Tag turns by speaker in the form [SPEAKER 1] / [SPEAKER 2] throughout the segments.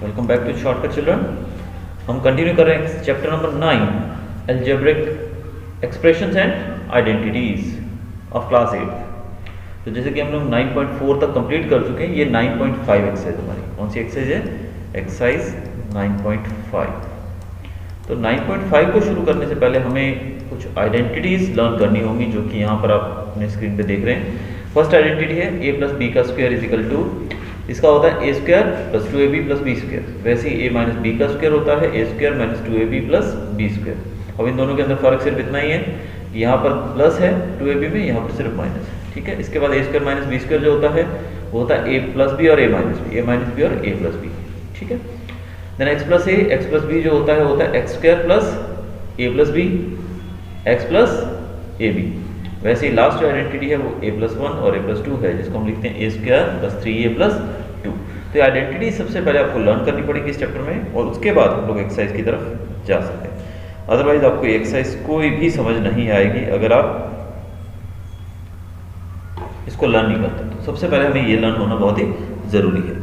[SPEAKER 1] Welcome back to shortcut children. हम continue कर रहे हैं chapter number 9 algebraic expressions and identities of class 8। तो जैसे कि हम लोग 9.4 तक कंप्लीट कर चुके हैं, ये 9.5 एक्सरसाइज हमारी कौन सी एक्सरसाइज है? एक्सरसाइज 9.5। तो 9.5 को शुरू करने से पहले हमें कुछ आइडेंटिटीज लर्न करनी होंगी, जो कि यहाँ पर आप अपने स्क्रीन पे देख रहे हैं। फर्स्ट आइडेंटिटी है a प्लस बी का स्क्वायर इज इक्वल टू, इसका होता है A square plus 2ab plus B square. वैसे ही a माइनस बी का स्क्वायर होता है A square minus 2ab plus B square. अब इन दोनों के अंदर फर्क सिर्फ इतना ही है, यहाँ पर प्लस है 2ab में, यहाँ पर सिर्फ माइनस है। ठीक है, इसके बाद a square minus b square जो होता है वो होता है a प्लस बी और a माइनस बी, और a प्लस बी। ठीक है, देन एक्स प्लस बी जो होता है x square plus a plus b, x plus a b. वैसे ही लास्ट जो आइडेंटिटी है वो a प्लस 1 और a प्लस 2 है, जिसको हम लिखते हैं a square plus 3a plus 2। तो ये आइडेंटिटी सबसे पहले आपको लर्न करनी पड़ेगी इस चैप्टर में, और उसके बाद हम लोग एक्सरसाइज की तरफ जा सकते हैं। अदरवाइज आपको एक्सरसाइज कोई भी समझ नहीं आएगी अगर आप इसको लर्न नहीं करते। तो सबसे पहले हमें ये लर्न होना बहुत ही ज़रूरी है।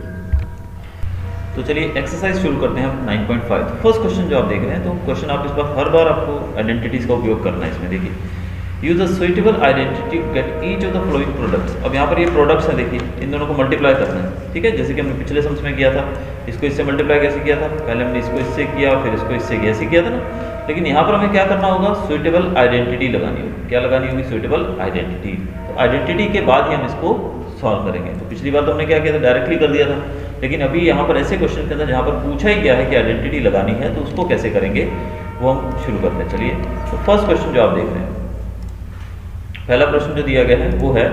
[SPEAKER 1] तो चलिए एक्सरसाइज शुरू करते हैं हम 9.5। तो फर्स्ट क्वेश्चन जो आप देख रहे हैं, तो क्वेश्चन आप इस बार हर बार आपको आइडेंटिटीज का उपयोग करना है। इसमें देखिए, use a suitable identity gate each of the following products. अब यहाँ पर ये प्रोडक्ट्स हैं, देखिए इन दोनों को मल्टीप्लाई करना है। ठीक है, जैसे कि हमने पिछले सम्स में किया था, इसको इससे मल्टीप्लाई कैसे किया था? पहले हमने इसको इससे किया, फिर इसको इससे किया, ऐसे किया था ना। लेकिन यहाँ पर हमें क्या करना होगा? सुइटेबल आइडेंटिटी लगानी होगी। क्या लगानी होगी? Suitable identity. तो आइडेंटिटी के बाद ही हम इसको सॉल्व करेंगे। तो पिछली बार तो हमने क्या किया था? डायरेक्टली कर दिया था। लेकिन अभी यहाँ पर ऐसे क्वेश्चन के अंदर जहाँ पर पूछा ही गया है कि आइडेंटिटी लगानी है, तो उसको कैसे करेंगे वो हम शुरू करते हैं। चलिए, तो फर्स्ट क्वेश्चन जो आप देख रहे हैं, पहला प्रश्न जो दिया गया है वो है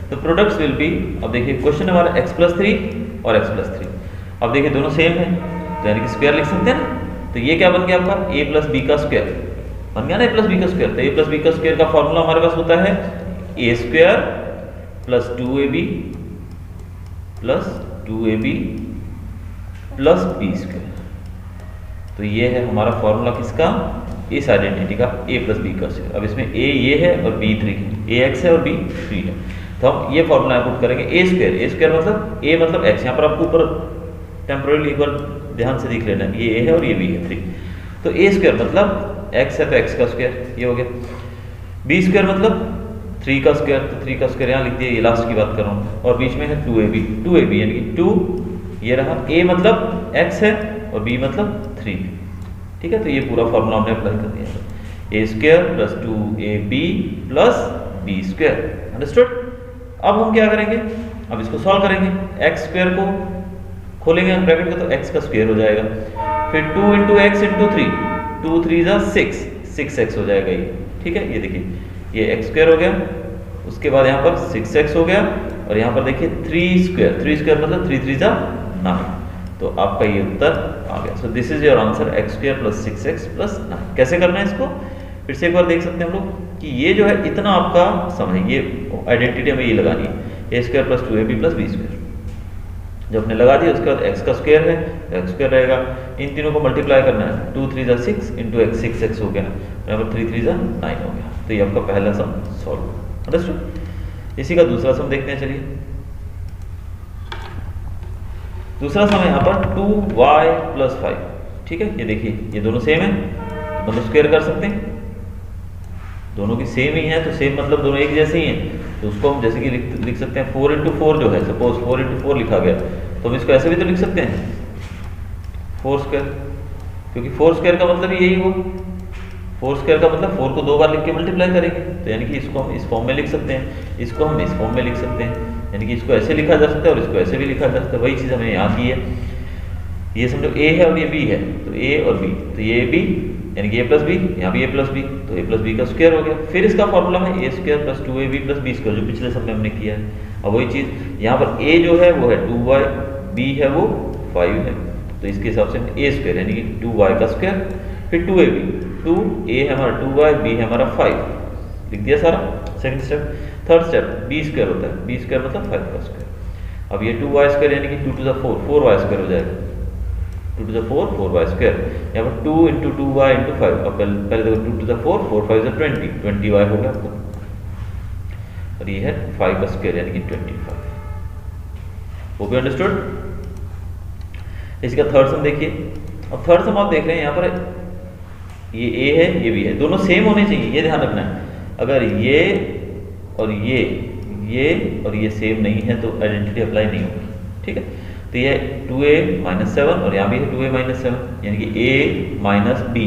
[SPEAKER 1] द प्रोडक्ट्स विल बी। अब देखिए क्वेश्चन हमारा x प्लस 3 और x प्लस 3। अब देखिए दोनों सेम है, तो यानी कि स्क्वायर लिख सकते हैं ना। तो ये क्या बन गया आपका? a प्लस बी का स्क्वायर बन गया ना, a प्लस बी का स्क्वायर। तो a प्लस बी का स्क्वायर का फॉर्मूला हमारे पास होता है a square plus 2ab plus 2ab plus B square. तो ये है हमारा फॉर्मूला किसका? इस आइडेंटिटी का a प्लस बी का स्क्वायर। अब इसमें a ये है और b 3 है, a x है और b 3 है। तो हम ये फॉर्मूला पुट करेंगे a स्क्वायर मतलब a मतलब x। यहाँ पर आपको ऊपर टेम्पोरली एक बार ध्यान से देख लेना, ये a है और ये b है 3। तो a स्क्वायर मतलब x है तो x का स्क्वायर, ये हो गया। b स्क्वायर मतलब 3 का स्क्वायर, तो 3 का स्क्वायर यहाँ लिख दिया, ये लास्ट की बात कर रहा हूँ। और बीच में है 2ab यानी कि 2 ये रहा। a मतलब x है और b मतलब 3। ठीक है, तो ये पूरा फॉर्मूला हमने अप्लाई कर दिया। a square plus 2ab plus b square. Understood? अब हम क्या करेंगे? अब इसको सॉल्व करेंगे। x स्क्वायर को खोलेंगे ब्रैकेट को, तो x का स्क्वायर हो जाएगा। फिर 2 इंटू एक्स इंटू 3, 2 3 जा 6, 6x हो जाएगा ये। ठीक है, ये देखिए ये x स्क्वायर हो गया, उसके बाद यहाँ पर 6x हो गया, और यहाँ पर देखिए 3 स्क्वायर मतलब 3 3 जा 9। तो आपका ये उत्तर आ गया। So this is your answer, x square plus 6x plus 9। कैसे करना है इसको फिर से एक बार देख सकते हैं हम लोग कि ये जो है इतना आपका समझ, ये आइडेंटिटी हमें ये लगानी है, a square plus 2ab plus B square. जब हमने लगा दिया उसके बाद x का स्क्वायर है तो x स्क्वायर रहेगा। इन तीनों को मल्टीप्लाई करना है, 2 3 जा 6 इंटू x 6x हो गया, यहाँ पर 3 3 जा 9 हो गया। तो ये आपका पहला सम सॉल्व। अंडरस्टूड? इसी का दूसरा सम देखते हैं। चलिए, दूसरा सम यहाँ पर 2y प्लस 5। ठीक है, ये देखिए ये दोनों सेम है, तो मतलब स्क्वायर कर सकते हैं। दोनों की सेम ही है, तो सेम मतलब दोनों एक जैसे ही हैं, तो उसको हम जैसे कि लिख सकते हैं 4 इंटू 4 जो है, सपोज 4 इंटू 4 लिखा गया, तो हम इसको ऐसे भी तो लिख सकते हैं 4 स्क्वायर, क्योंकि 4 स्क्वायर का मतलब यही हुआ। 4 स्क्वायर का मतलब 4 को 2 बार लिख के मल्टीप्लाई करेंगे, तो यानी कि इसको हम इस फॉर्म में लिख सकते हैं, इसको हम इस फॉर्म में लिख सकते हैं, यानी कि इसको ऐसे लिखा जा सकता है और इसको ऐसे भी लिखा जा सकता है। वही चीज़ हमें यहाँ की है। ये समझो a है और ये b है, तो a और b, तो ये b यानी कि a प्लस बी, यहाँ भी a प्लस बी, तो a प्लस बी का स्क्वायर हो गया। फिर इसका फॉर्मूला है a square plus 2ab plus B square, जो पिछले सब में हमने किया है। अब वही चीज़ यहाँ पर a जो है वो है 2y, b है वो 5 है, तो इसके हिसाब से a स्क्वायर यानी कि 2y का स्क्वायर, फिर 2ab, 2a है हमारा 2y, b है हमारा 5, लिख दिया सारा। Second step. Third step b square होता है, b स्क्वायर मतलब 5 का स्क्वायर। अब ये 2y स्क्वायर यानी कि 2 टू द 4, 4y स्क्वायर हो जाएगा, 2 टू द 4, 4y स्क्वायर। यहाँ पर 2 इंटू 2y इंटू 5। अब पहले देखो 2 टू द 4, 4 5 जा 20, 20y हो गया आपको, और ये है 5 का स्क्वायर यानी कि 25। वो भी अंडरस्टूड? इसका थर्ड सम देखिए। अब थर्ड सम आप देख रहे हैं यहाँ पर ये ए है ये भी है, दोनों सेम होने चाहिए, ये ध्यान रखना है। अगर ये और ये और ये सेम नहीं है तो आइडेंटिटी अप्लाई नहीं होगी, ठीक है। तो ये 2a-7 और यहाँ भी है 2a-7, यानी कि a माइनस बी,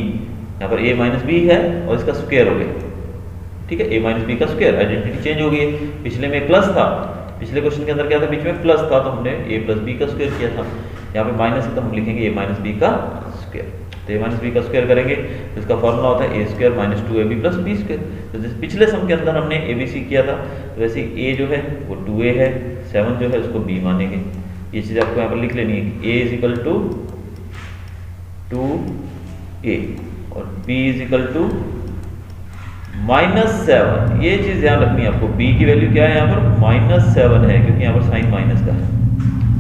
[SPEAKER 1] यहाँ पर a माइनस बी है और इसका स्क्वायर हो गया, ठीक है। a माइनस बी का स्क्वायर, आइडेंटिटी चेंज हो गई। पिछले में प्लस था, पिछले क्वेश्चन के अंदर क्या था, बीच में प्लस था तो हमने a प्लस बी का स्क्वायर किया था। यहाँ पे माइनस है तो हम लिखेंगे a माइनस बी का स्क्वायर। तो a माइनस बी का स्क्वायर करेंगे तो इसका फॉर्मूला होता है a square minus 2ab plus B square. तो जैसे पिछले सम के अंदर हमने abc किया था, तो वैसे a जो है वो 2a है, 7 जो है उसको b मानेंगे। ये चीज़ आपको यहाँ पर लिख लेनी है कि a is equal to 2a और b इज इक्वल टू -7। ये चीज़ ध्यान रखनी है आपको, b की वैल्यू क्या है यहाँ पर -7 है, क्योंकि यहाँ पर साइन माइनस का है,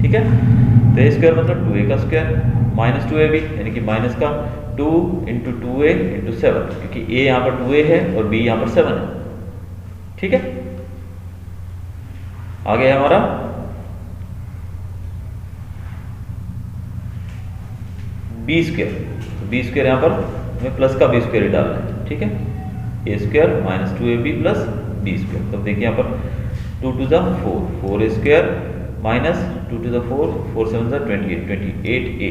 [SPEAKER 1] ठीक है। तो a स्क्वायर मतलब 2a का स्क्वायर माइनस 2ab, यानी कि माइनस का 2 इंटू 2a इंटू 7, क्योंकि a यहाँ पर 2a है और b यहाँ पर 7 है, ठीक है। आगे हमारा बी स्क्वायर, तो बी स्क्वायर यहाँ पर हमें प्लस का बी स्क्वायर ही डालना है, ठीक है। A square minus 2ab plus B square. तो देखिए यहाँ पर 2 टू ज़ा 4, 4a स्क्वायर माइनस 2 टू ज़ा 4, 4 7 ज़ा 28, 28a,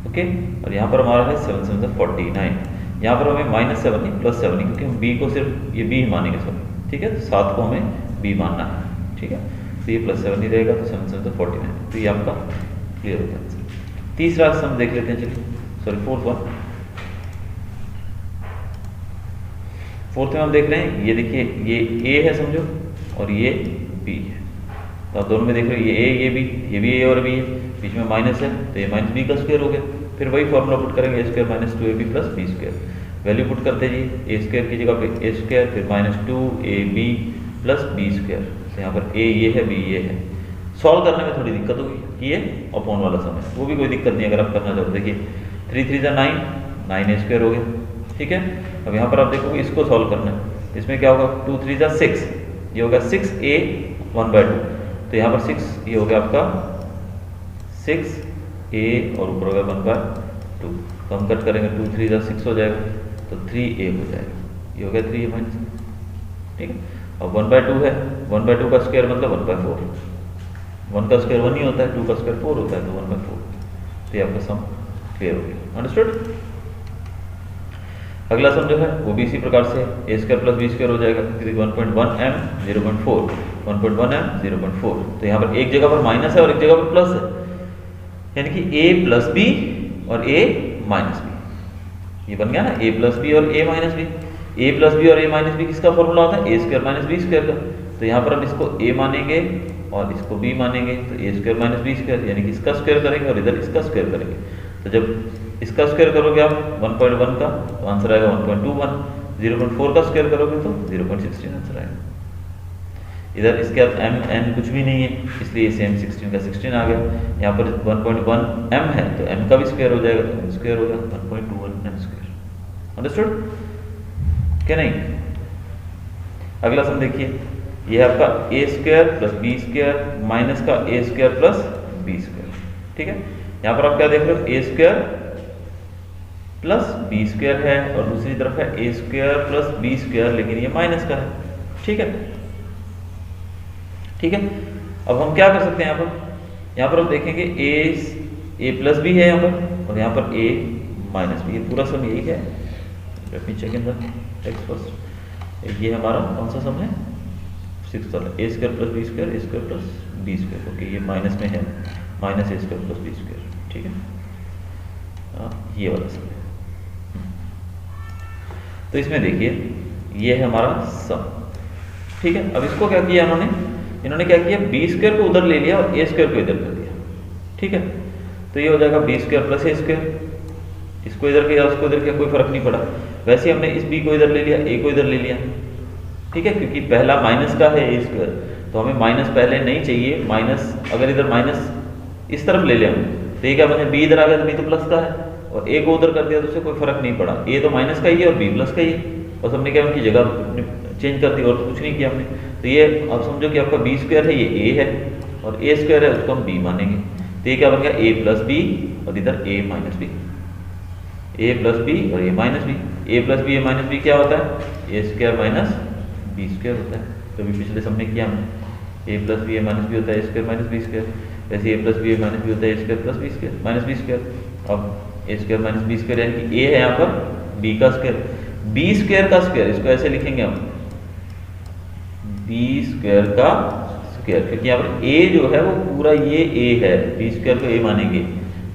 [SPEAKER 1] ओके। और यहाँ पर हमारा है 7 7 ज़ा 49। यहाँ पर हमें -7 नहीं +7 नहीं, क्योंकि हम b को सिर्फ ये b ही मानेंगे सब, ठीक है। 7 को हमें b मानना है, ठीक है। तो ये +7 ही रहेगा, तो 7 7 ज़ा 49। तो ये आपका क्लियर हो गया। तीसरा सम देख लेते हैं, चलिए, सॉरी फोर्थ वन। फोर्थ में हम देख रहे हैं, ये देखिए ये a है समझो और ये b है। तो आप दोनों में देख रहे हो ये a ये भी a और b है, बीच में माइनस है तो ये माइनस b का स्क्वायर हो गया। फिर वही फॉर्मूला पुट करेंगे, a square minus 2ab plus b square. Value put करते जाइए, a स्क्वायर की जगह पे a स्क्वायर, फिर minus 2ab plus b square. तो यहाँ पर a ये है b ये है। सॉल्व करने में थोड़ी दिक्कत होगी कि ये अपॉन वाला सम है, वो भी कोई दिक्कत नहीं अगर आप करना चाहो। देखिए 3 3 ज़ा 9, 9a स्क्वायर हो गया, ठीक है। अब यहाँ पर आप देखोगे इसको सॉल्व करना है, इसमें क्या होगा 2 3 ज़ा 6, ये होगा 6a 1/2। तो यहाँ पर 6 ये हो गया आपका 6a और ऊपर होगा 1/2। तो हम कट करेंगे 2 3 ज़ा 6 हो जाएगा, तो 3a हो जाएगा, ये हो गया 3a माइनस, ठीक है। अब 1/2 है, 1/2 का स्क्वायर मतलब 1/4, 1 का स्क्वायर 1 ही होता है, 2 का स्क्वायर 4 होता है, तो 1/4। तो ये आपका सम क्लियर हो गया, अंडरस्टूड। अगला सम जो है वो भी इसी प्रकार से a square plus b square हो जाएगा, 1.1m 0.4, 1.1m 0.4। तो यहाँ पर एक जगह पर माइनस है और एक जगह पर प्लस है, यानी कि a प्लस b और a माइनस b। ये बन गया ना a प्लस b और a minus b। a plus b और a माइनस b किसका फॉर्मूला होता है, a square minus b square का। तो यहाँ पर हम इसको a मानेंगे और इसको b मानेंगे, तो a square minus b square, यानी कि इसका स्क्वायर करेंगे और इधर इसका स्क्वायर करेंगे। तो जब इसका स्क्वायर करोगे आप 1.1 का तो आंसर आएगा 1.21, 0.4 का स्क्वायर करोगे तो 0.16 आंसर आएगा। इधर इसके बाद m n कुछ भी नहीं है, इसलिए सेम 16 का 16 आ गया। यहाँ पर 1.1 m है तो m का भी स्क्वायर हो जाएगा, तो m स्क्वायर हो गया 1.21 m स्क्वायर, अंडरस्टूड क्या नहीं। अगला सम देखिए, ये है आपका a square plus b square minus का a square plus b square, ठीक है। यहाँ पर आप क्या देख रहे हो, a square plus b square है और दूसरी तरफ है a square plus b square, लेकिन ये माइनस का है, ठीक है, ठीक है। अब हम क्या कर सकते हैं, यहाँ पर हम देखेंगे a प्लस b है यहाँ पर और यहाँ पर a माइनस b, ये पूरा सम यही है। Let me check in the text first. ये हमारा कौन सा सम है, 6 वाला, a square plus b square, a square plus b square, okay. ये माइनस में है, minus a square plus b square, ठीक है। ये वाला सम है। तो इसमें देखिए ये है हमारा सम, ठीक है। अब इसको क्या किया इन्होंने क्या किया, b स्क्वायर को उधर ले लिया और a स्क्वायर को इधर कर दिया, ठीक है। तो ये हो जाएगा b square plus a square, इसको इधर किया उसको इधर किया, कोई फर्क नहीं पड़ा। वैसे हमने इस b को इधर ले लिया, a को इधर ले लिया, ठीक है, क्योंकि पहला माइनस का है a स्क्वायर, तो हमें माइनस पहले नहीं चाहिए। माइनस अगर इधर माइनस इस तरफ ले लिया हमने तो ये क्या बने, b इधर आ गया तो b तो प्लस का है, और a को उधर कर दिया तो उससे कोई फर्क नहीं पड़ा। a तो माइनस का ही है और b प्लस का ही है, बस हमने क्या उनकी जगह चेंज कर दी और कुछ नहीं किया हमने। तो ये अब समझो कि आपका b स्क्वायर है, ये a है, और a स्क्वायर है उसको हम b मानेंगे। तो ये क्या बन गया a प्लस बी और इधर a minus b, a plus b और a minus b. a plus b a minus b क्या होता है? a square minus b square होता है। तो अभी पिछले सब में किया हमने, a plus b a minus b होता है a square minus b square, वैसे a plus b a minus b होता है a square plus B square minus b square. अब a square minus b square यानी कि a है यहाँ पर b का स्क्वायर, b स्क्वायर का स्क्वायर, इसको ऐसे लिखेंगे हम b स्क्वायर का स्क्वायर, क्योंकि यहाँ पर a जो है वो पूरा ये a है, b स्क्वायर को a मानेंगे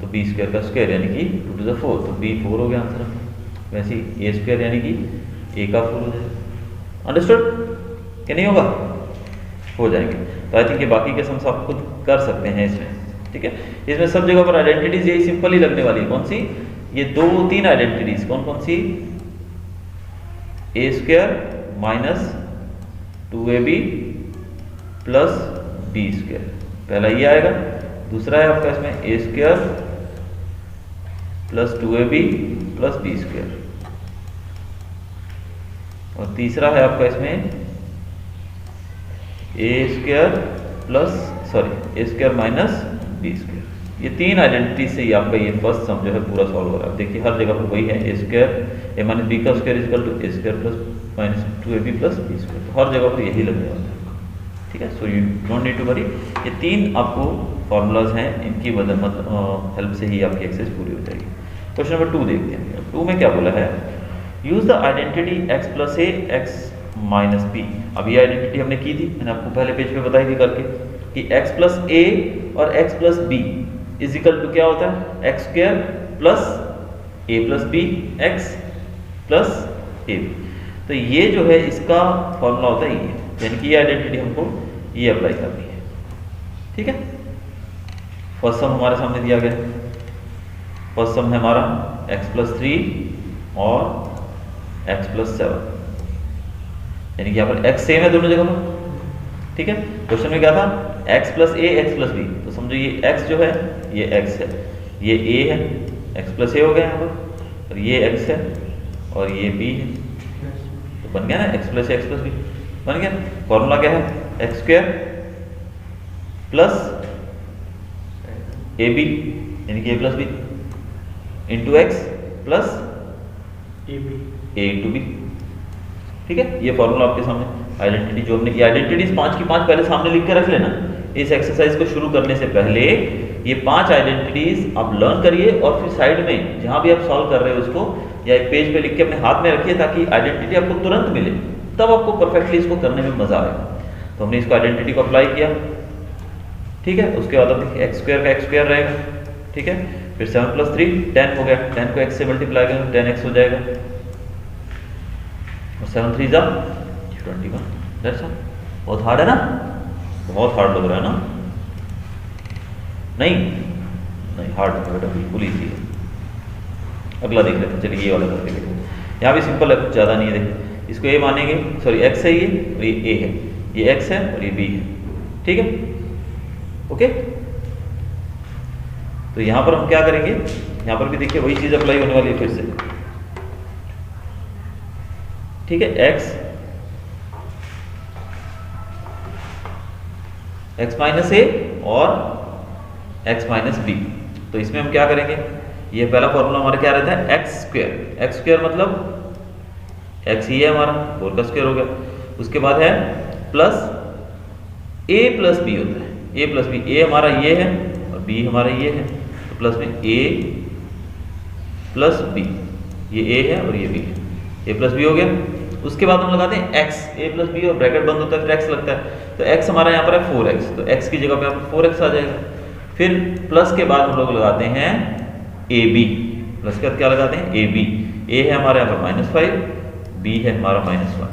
[SPEAKER 1] तो b स्क्वायर का स्क्वायर यानी कि 2 to the 4, तो b 4 हो गया आंसर। वैसे ही a स्क्वायर यानी कि a का 4 हो जाएगा। अंडरस्टूड कि नहीं होगा? हो जाएंगे। तो आई थिंक ये बाकी के सम्स आप खुद कर सकते हैं इसमें, ठीक है। इसमें सब जगह पर आइडेंटिटीज यही सिंपल ही लगने वाली है। कौन सी? ये 2-3 आइडेंटिटीज। कौन कौन सी? a square minus 2ab plus b square, पहला ये आएगा। दूसरा है आपका इसमें a square plus 2ab plus b square, और तीसरा है आपका इसमें a square minus b square. ये 3 आइडेंटिटी से ही आपका ये फर्स्ट सम जो है पूरा सॉल्व हो रहा है। देखिए हर जगह पर वही है, a square a minus b का square equal to a square plus minus 2ab plus b square. तो हर जगह पर यही लगने वाला है, ठीक है। So you don't need to worry. ये 3 आपको फॉर्मूलाज हैं, इनकी वजह हेल्प से ही आपकी एक्सरसाइज पूरी हो जाएगी। क्वेश्चन नंबर 2 देखते हैं। 2 में क्या बोला है? Use the identity x plus a x minus b. अब ये आइडेंटिटी हमने की थी, मैंने आपको पहले पेज पे बताई थी करके कि x प्लस ए और x plus b is equal to क्या होता है? X square plus a plus b x plus a b. तो ये जो है इसका फॉर्मूला होता है ये, यानी कि ये आइडेंटिटी हमको ये अप्लाई करनी है, ठीक है। फर्स्ट सम हमारे सामने दिया गया, फर्स्ट सम है हमारा x प्लस 3 और x प्लस 7, यानी कि यहाँ पर x सेम है दोनों जगह पर, ठीक है। क्वेश्चन में क्या था? x plus a x plus b, तो समझो ये x जो है ये x है, ये a है, x प्लस ए हो गया यहाँ पर, और ये x है और ये b है, तो बन गया ना x plus a x plus b, बन गया। फॉर्मूला क्या है? X square plus a b यानी कि a plus b into x plus a into b, ठीक है। ये फॉर्मूला आपके सामने आइडेंटिटी जो हमने, ये आइडेंटिटीज 5 की 5 पहले सामने लिख के रख लेना। इस एक्सरसाइज को शुरू करने से पहले ये 5 आइडेंटिटीज आप लर्न करिए, और फिर साइड में जहां भी आप सॉल्व कर रहे हो उसको या एक पेज पे लिख के अपने हाथ में रखिए, ताकि आइडेंटिटी आपको तुरंत मिले, तब आपको परफेक्टली इसको करने में मजा आएगा। तो हमने इसको आइडेंटिटी को अप्लाई किया, ठीक है। उसके बाद अब देखिए एक्स स्क्वायर का एक्स स्क्वायर रहेगा, ठीक है। फिर 7 प्लस 3 10 हो गया, 10 को x से मल्टीप्लाई करें 10x हो जाएगा, और 7 3 जा 21। That's all. बहुत हार्ड है ना? बहुत हार्ड लग रहा है ना? नहीं हार्ड नहीं बेटा, बिल्कुल ईजी है। अगला देख लेते हैं, चलिए ये वाला करके देखो। यहाँ भी सिंपल है, कुछ ज़्यादा नहीं है। देखिए इसको a मानेंगे, सॉरी x है ये, और ये a है, ये x है और ये b है, ठीक है, ओके। तो यहाँ पर हम क्या करेंगे? यहाँ पर भी देखिए वही चीज़ अप्लाई होने वाली है फिर से, ठीक है। x माइनस ए और x माइनस बी। तो इसमें हम क्या करेंगे? ये पहला फॉर्मूला हमारा क्या रहता है? एक्स स्क्वायर मतलब x ही है हमारा, 4 का स्क्वायर हो गया। उसके बाद है प्लस a प्लस बी होता है, a प्लस बी, a हमारा ये है और b हमारा ये है, तो प्लस में a प्लस b, ये a है और ये b है, a प्लस b हो गया। उसके बाद हम लगाते हैं x, a प्लस बी और ब्रैकेट बंद होता है फिर x लगता है, तो x हमारा यहाँ पर है 4x, तो x की जगह पे यहाँ पर 4x आ जाएगा। फिर प्लस के बाद हम लोग लगाते हैं ab, प्लस के बाद क्या लगाते हैं? ab, a है हमारे यहाँ पर -5, b है हमारा -1,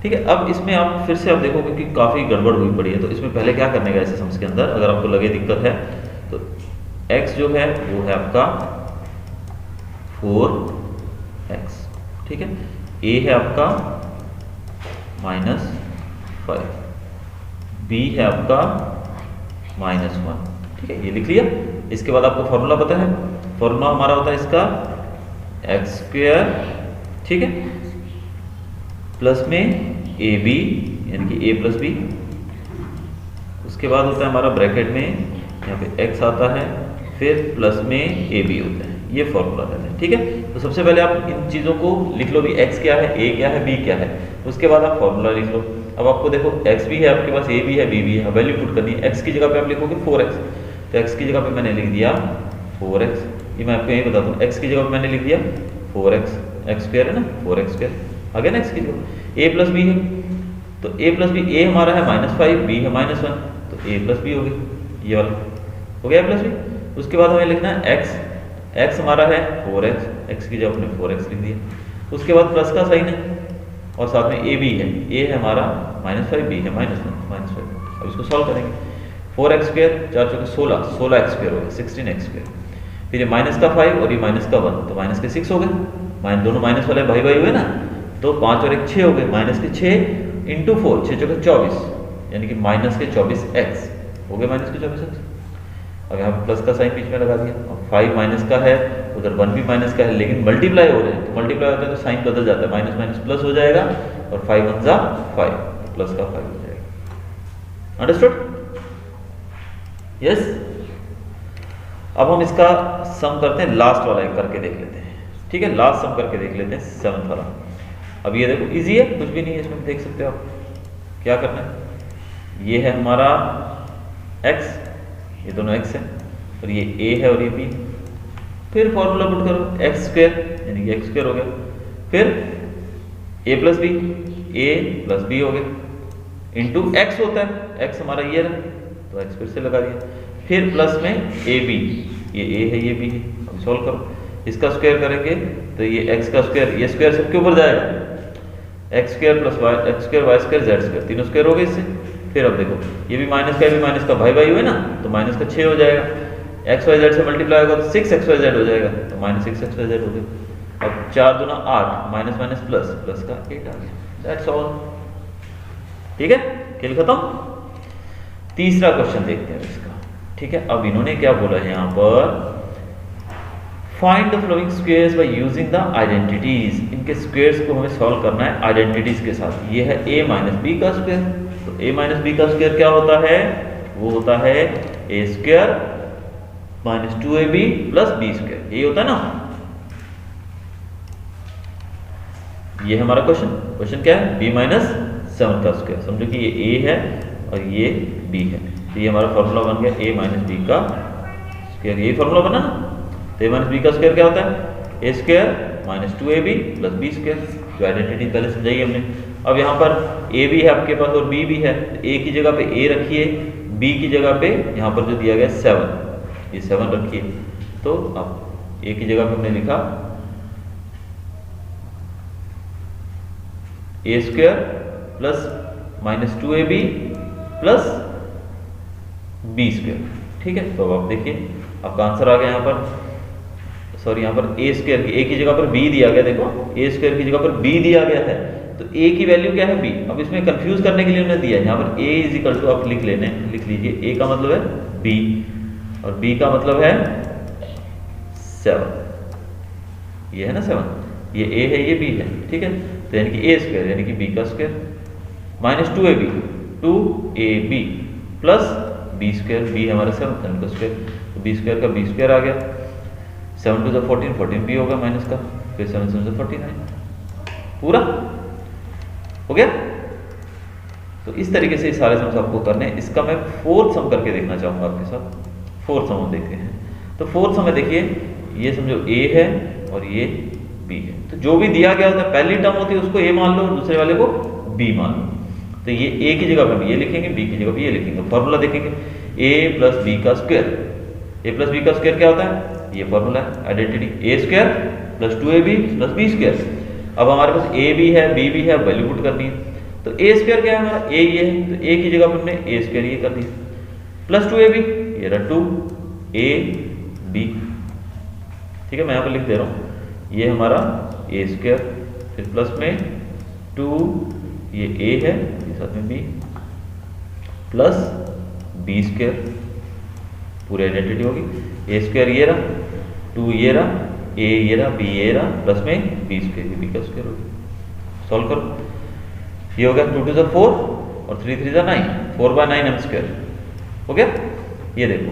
[SPEAKER 1] ठीक है। अब इसमें आप फिर से आप देखोगे कि काफ़ी गड़बड़ हुई पड़ी है, तो इसमें पहले क्या करने का ऐसे सम्स के अंदर, अगर आपको लगे दिक्कत है तो x जो है वो है आपका 4x, ठीक है। a है आपका -5, b है आपका -1, ठीक है, ये लिख लिया। इसके बाद आपको फॉर्मूला पता है, फॉर्मूला हमारा होता है इसका एक्स स्क्वायर, ठीक है, प्लस में ए बी यानी कि a प्लस बी, उसके बाद होता है हमारा ब्रैकेट में यहाँ पे x आता है, फिर प्लस में ए बी होता है, ये फॉर्मूला रहता है। ठीक है, तो सबसे पहले आप इन चीज़ों को लिख लो भी, x क्या है, a क्या है, b क्या है, उसके बाद आप फॉर्मूला लिख लो। अब आपको देखो x भी है आपके पास, a भी है, b भी है, वैल्यू पुट करनी है। x की जगह पे आप लिखोगे 4x, तो x की जगह पे मैंने लिख दिया 4x। ये मैं आपको यही बताता हूँ, x की जगह पे मैंने लिख दिया 4x, x स्क्वायर है ना, 4x स्क्वायर आ गया ना x की जगह। a प्लस b है, तो a प्लस बी, a हमारा है -5, b है -1, तो a प्लस बी हो गई, ये वाला हो गया प्लस बी। उसके बाद हमें लिखना है x, x हमारा है 4x, x की जगह हमने 4x लिख दिया। उसके बाद प्लस का साइन है और साथ में a भी है, a है हमारा -5, b है -1, -5। अब इसको सॉल्व करेंगे, 4x स्क्वायर 4 चौके 16, 16x स्क्वायर हो गया 16x स्क्वायर। फिर ये माइनस का 5 और ये माइनस का 1, तो माइनस के 6 हो गए, दोनों माइनस वाले भाई भाई हुए ना, तो 5 और 1 6 हो गए, माइनस के 6 इंटू 4, 6 चौके 24, यानी कि माइनस के 24x हो गए, माइनस के 24x। अब यहाँ प्लस का साइन बीच में लगा दिया। अब 5 माइनस का है, उधर 1 भी माइनस का है, लेकिन मल्टीप्लाई हो रहे हैं, तो मल्टीप्लाई होता है तो साइन बदल जाता है, माइनस माइनस प्लस हो जाएगा और 5 1 जा 5, तो प्लस का 5 हो जाएगा। अंडरस्टूड? यस। अब हम इसका सम करते हैं, लास्ट वाला एक करके देख लेते हैं। ठीक है, लास्ट सम करके देख लेते हैं, 7th वाला। अब ये देखो इजी है, कुछ भी नहीं है इसमें, देख सकते हो आप। क्या करना है, ये है हमारा x, ये दोनों x है, और ये a है और ये b। फिर फॉर्मूला पुट करो, x स्क्वायर यानी कि x स्क्वायर हो गया, फिर a plus b, a plus b हो गया, इंटू x होता है, x हमारा ये रहा, तो x फिर से लगा दिया, फिर प्लस में a b, ये a है ये b है। अब सॉल्व करो, इसका स्क्वायर करेंगे तो ये x का स्क्वायर, ये स्क्वायर सबके ऊपर जाएगा, x square plus y, x square y square z square, तीनों स्क्वायर हो गए इससे। फिर अब देखो ये भी माइनस का, ये भी माइनस का, भाई भाई हुए ना, तो माइनस का 6 हो जाएगा, एक्स वाई जेड से मल्टीप्लाई होगा तो 6 XYZ हो जाएगा, तो -6 XYZ हो गया। अब 4 दूना 8, माइनस माइनस प्लस, प्लस का 8 आ गया, दैट्स ऑल। ठीक है, खेल खत्म। तीसरा क्वेश्चन देखते हैं इसका। ठीक है, अब इन्होंने क्या बोला है यहाँ पर, find the flowing squares by using the identities. इनके स्क्वेयर्स को हमें सॉल्व करना है आइडेंटिटीज के साथ। ये है a माइनस बी का स्क्वायर, तो a माइनस बी का स्क्वायर क्या होता है, वो होता है a square minus 2ab plus B square, यही होता है ना। ये हमारा क्वेश्चन क्या है, b माइनस 7 का स्क्वायर। समझो कि ये a है और ये b है, तो ये हमारा फॉर्मूला बन गया a माइनस बी का स्क्वायर, यही फॉर्मूला बना ना। तो a माइनस बी का स्क्वायर क्या होता है, a square minus 2ab plus B square, जो आइडेंटिटी पहले समझाई हमने। अब यहाँ पर a भी है आपके पास और b भी है, तो a की जगह पे a रखिए, b की जगह पे यहाँ पर जो दिया गया 7, ये 7 रखिए। तो अब a की जगह पे हमने लिखा a square plus minus 2ab plus B square. ठीक है, तो अब आप देखिए आपका आंसर आ गया यहाँ पर, सॉरी यहाँ पर a स्क्वायर की, a की जगह पर b दिया गया, देखो a स्क्वायर की जगह पर b दिया गया है, तो a की वैल्यू क्या है b। अब इसमें कंफ्यूज करने के लिए उन्होंने दिया है यहाँ पर a इज इक्वल टू, आप लिख लीजिए a का मतलब है b और b का मतलब है 7, ये है ना 7, ये a है ये b है। ठीक है, तो यानी कि a स्क्वायर यानी कि b का square minus 2ab 2ab plus B square, b हमारा 7 का स्क्वायर, तो बी स्क्वायर का b स्क्वायर आ गया, 7 टू 14, 14 भी होगा माइनस का, फिर 7 से 49, पूरा हो गया। तो इस तरीके से सारे सम्स आपको करने हैं। इसका मैं 4th सम करके देखना चाहूँगा आपके साथ। 4th सम हम देखते हैं। तो 4th सम में देखिए, ये समझो a है और ये b है, तो जो भी दिया गया होता है पहली टर्म होती है उसको a मान लो, दूसरे वाले को b मान लो। तो ये a की जगह पर ये लिखेंगे, b की जगह पर ये लिखेंगे, फॉर्मूला देखेंगे a प्लस b का स्क्वायर, a प्लस b का स्क्वायर क्या होता है, ये फॉर्मूला है identity, a square plus 2ab plus b square. अब हमारे पास a भी है b भी है, वैल्यू पुट करनी है, तो a स्क्वायर क्या है हमारा, a ये है, तो a की जगह पर हमने a स्क्वायर ये कर दिया, प्लस 2ab ये रहा 2ab। ठीक है, मैं यहाँ पर लिख दे रहा हूँ, ये हमारा a स्क्वायर, फिर प्लस में 2, ये a है, ये साथ में b प्लस b स्क्वायर, पूरी आइडेंटिटी होगी। a स्क्वायर ये रहा, 2 ये रहा, a ये रहा, b ये रहा, प्लस में b स्क्वायर, ये b का स्क्वायर हो गया। सॉल्व करो, ये हो गया 2 to 4 और 3 3 9, 4/9 m स्क्वायर हो गया। ये देखो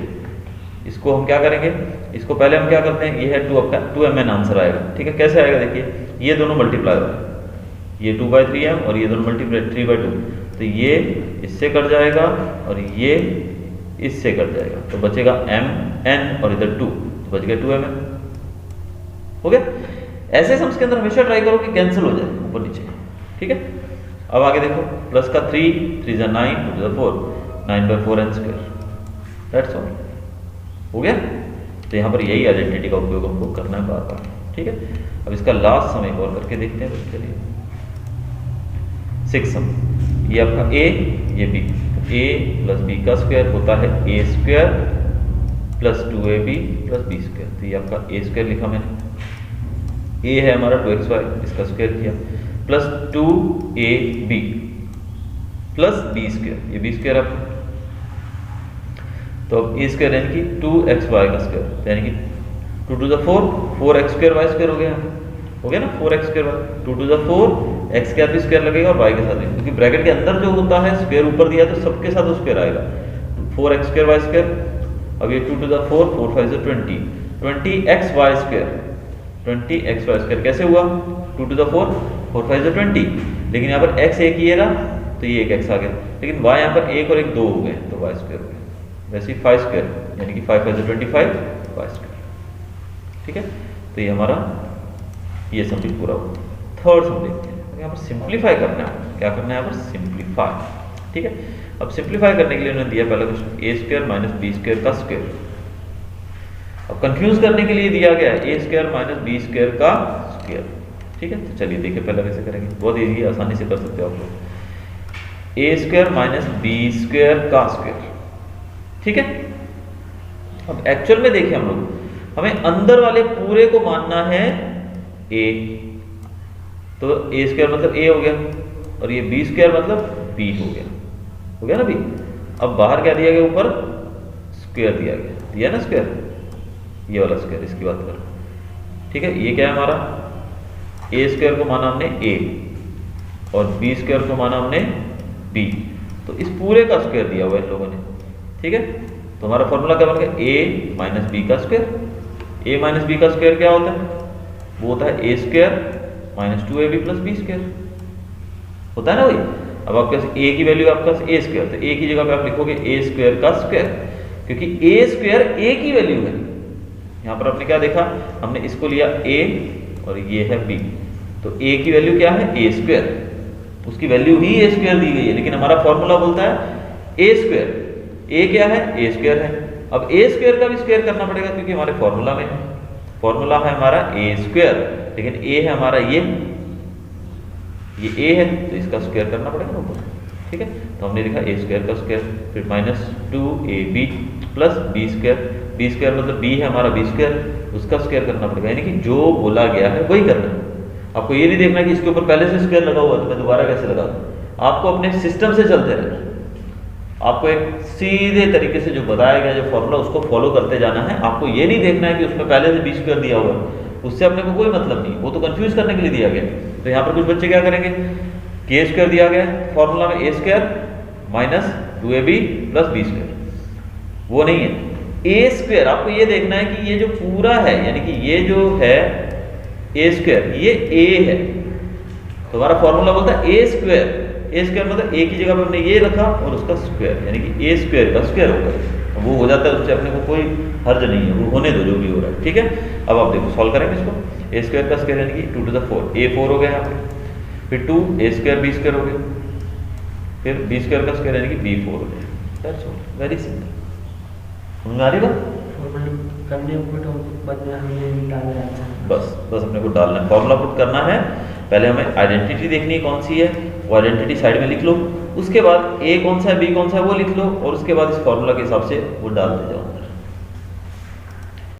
[SPEAKER 1] इसको हम क्या करेंगे, इसको पहले हम क्या करते हैं, ये है 2 आपका 2mn आंसर आएगा। ठीक है, कैसे आएगा देखिए, ये दोनों मल्टीप्लाई हो रहे हैं, ये 2/3m और ये दोनों मल्टीप्लाई 3/2, तो ये इससे कट जाएगा और ये इससे कट जाएगा, तो बचेगा mn और इधर 2, तो बच गया 2mn। हो गया। ऐसे सम्स के अंदर हमेशा ट्राई करो कि कैंसिल हो जाए ऊपर नीचे। ठीक है, अब आगे देखो, प्लस का 3 3 9 2 4 9/4n², दैट्स ऑल। हो गया। तो यहाँ पर यही आइडेंटिटी का उपयोग हमको करना है बार बार। ठीक है, अब इसका लास्ट सम एक और करके देखते हैं। चलिए 6 सम, ये आपका a, ये b, a प्लस b का स्क्वायर होता है a² plus 2ab plus b²। तो ये आपका a² लिखा मैंने, a है हमारा 2xy, इसका स्क्वायर किया, प्लस 2ab प्लस b², ये b² आपका, तो अब a² यानी कि 2xy का स्क्वायर, यानी कि 2 to the 4 4x² y² हो गया। हो गया ना, 4x² 2 to the 4 x² भी स्क्वायर लगेगा और y के साथ, क्योंकि ब्रैकेट के अंदर जो होता है स्क्वायर ऊपर दिया तो सबके साथ स्क्वायर आएगा, 4x² y²। अब ये 2 to the 4 4 5 is 20 20xy², 20xy² कैसे हुआ, 2 to the 4 4 5 is 20, लेकिन यहाँ पर x एक ही है ना, तो ये एक x आ गया, लेकिन y यहाँ पर एक और एक 2 हो गए, तो y² हो गया। वैसे ही 5² यानी कि 5 5 is 25 y²। ठीक है, तो ये हमारा ये सम भी पूरा हुआ। थर्ड सम देखते हैं, यहाँ पर सिंप्लीफाई करना है, क्या करना है यहाँ पर, सिंप्लीफाई। ठीक है, अब सिंप्लीफाई करने के लिए उन्होंने दिया पहला क्वेश्चन a² माइनस b² का स्क्वायर। अब कंफ्यूज करने के लिए दिया गया है a² माइनस b² का स्क्वायर। ठीक है, तो चलिए देखिए पहले कैसे करेंगे, बहुत इजी, आसानी से कर सकते हो आप लोग। a² माइनस b² का स्क्वायर। ठीक है, अब एक्चुअल में देखिए हम लोग, हमें अंदर वाले पूरे को मानना है a, तो a² मतलब a हो गया, और ये b² मतलब b हो गया। हो गया ना b। अब बाहर क्या दिया गया, ऊपर स्क्वायर दिया ना स्क्वायर, ये वाला स्क्वायर, इसकी बात करो। ठीक है, ये क्या है हमारा, a² को माना हमने a और b² को माना हमने b, तो इस पूरे का स्क्वायर दिया हुआ है इन लोगों ने। ठीक है, तो हमारा फॉर्मूला क्या बन गया, a माइनस b का स्क्वायर। a माइनस b का स्क्वायर क्या होता है, वो होता है a² minus 2ab plus b² होता है ना भाई। अब आपके पास a की वैल्यू आपके पास a², तो a की जगह पे आप लिखोगे a² का स्क्वायर, क्योंकि a² a की वैल्यू है। यहाँ पर आपने क्या देखा, हमने इसको लिया a और ये है b, तो a की वैल्यू क्या है, a², उसकी वैल्यू ही a² दी गई है, लेकिन हमारा फॉर्मूला बोलता है a², a क्या है, a² है। अब a² का भी स्क्वायर करना पड़ेगा, क्योंकि हमारे फॉर्मूला में, फॉर्मूला है हमारा a², लेकिन a है हमारा ये a है, तो इसका स्क्वायर करना पड़ेगा ऊपर। ठीक है, तो हमने लिखा a² का स्क्वायर, फिर माइनस 2ab प्लस b² मतलब b है हमारा b², उसका स्क्वायर करना पड़ेगा, यानी कि जो बोला गया है वही करना है। आपको ये नहीं देखना कि इसके ऊपर पहले से स्क्वायर लगा हुआ तो मैं दोबारा कैसे लगा दूं, आपको अपने सिस्टम से चलते रहना, आपको एक सीधे तरीके से जो बताया गया जो फॉर्मूला उसको फॉलो करते जाना है। आपको ये नहीं देखना है कि उसमें पहले से b² दिया हुआ है, उससे अपने को कोई मतलब नहीं, वो तो कंफ्यूज करने के लिए दिया गया। तो यहाँ पर कुछ बच्चे क्या करेंगे, k² दिया गया फॉर्मूला में, a² minus 2ab plus b², वो नहीं है, a²। आपको ये देखना है कि ये जो पूरा है, यानी कि ये जो है a², ये a है, तो हमारा फॉर्मूला बोलता है a² मतलब a की जगह पे हमने ये रखा और उसका स्क्वायर, यानी कि a² का स्क्वायर होगा, वो हो जाता है, उससे अपने को कोई हर्ज नहीं है, वो होने दो जो भी हो रहा है। ठीक है, अब आप देखो सॉल्व करेंगे इसको, a² का स्क्वायर यानी कि 2 to the 4, a4 हो गया यहाँ पे, फिर 2 a² b² हो गया, फिर b² का स्क्वायर यानी कि b4 हो गया। That's all, very simple. समझ में आ रही बात, बस अपने को डालना है, फॉर्मूला पुट करना है। पहले हमें आइडेंटिटी देखनी है कौन सी है, वो आइडेंटिटी साइड में लिख लो, उसके बाद a कौन सा है b कौन सा है वो लिख लो, और उसके बाद इस फॉर्मूला के हिसाब से वो डालते जाओ।